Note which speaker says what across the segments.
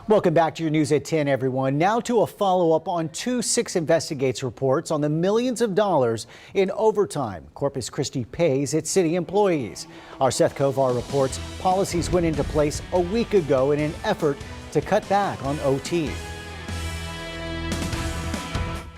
Speaker 1: Welcome back to your News at 10, everyone. Now to a follow-up on two 6 Investigates reports on the millions of dollars in overtime Corpus Christi pays its city employees. Our Seth Kovar reports policies went into place a week ago in an effort to cut back on OT.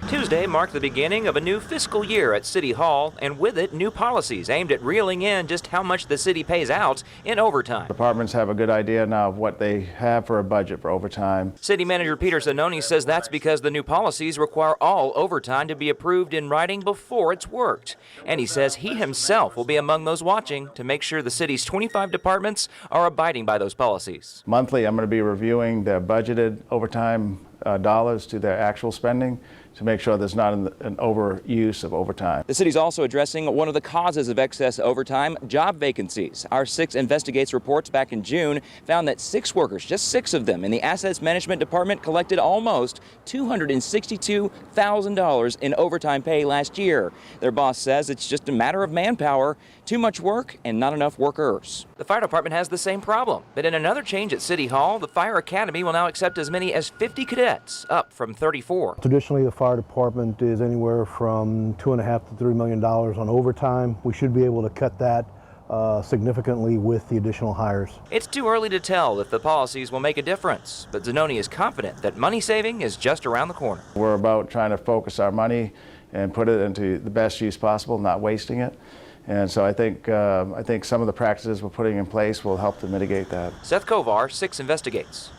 Speaker 2: Tuesday marked the beginning of a new fiscal year at City Hall, and with it, new policies aimed at reeling in just how much the city pays out in overtime.
Speaker 3: Departments have a good idea now of what they have for a budget for overtime.
Speaker 2: City Manager Peter Zanoni says that's because the new policies require all overtime to be approved in writing before it's worked. And he says he himself will be among those watching to make sure the city's 25 departments are abiding by those policies.
Speaker 3: Monthly, I'm going to be reviewing their budgeted overtime dollars to their actual spending to make sure there's not an overuse of overtime.
Speaker 2: The city's also addressing one of the causes of excess overtime, job vacancies. Our 6 Investigates reports back in June found that 6 workers, just 6 of them, in the Assets Management Department collected almost $262,000 in overtime pay last year. Their boss says it's just a matter of manpower, too much work and not enough workers. The fire department has the same problem, but in another change at City Hall, the Fire Academy will now accept as many as 50 cadets, up from 34.
Speaker 4: Traditionally, the fire department is anywhere from $2.5 to $3 million on overtime. We should be able to cut that significantly with the additional hires.
Speaker 2: It's too early to tell if the policies will make a difference, but Zanoni is confident that money saving is just around the corner.
Speaker 3: We're about trying to focus our money and put it into the best use possible, not wasting it. And so I think some of the practices we're putting in place will help to mitigate that.
Speaker 2: Seth Kovar, 6 Investigates.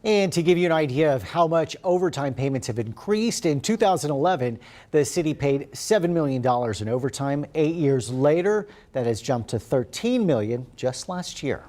Speaker 1: And to give you an idea of how much overtime payments have increased, in 2011, the city paid $7 million in overtime. 8 years later, that has jumped to $13 million just last year.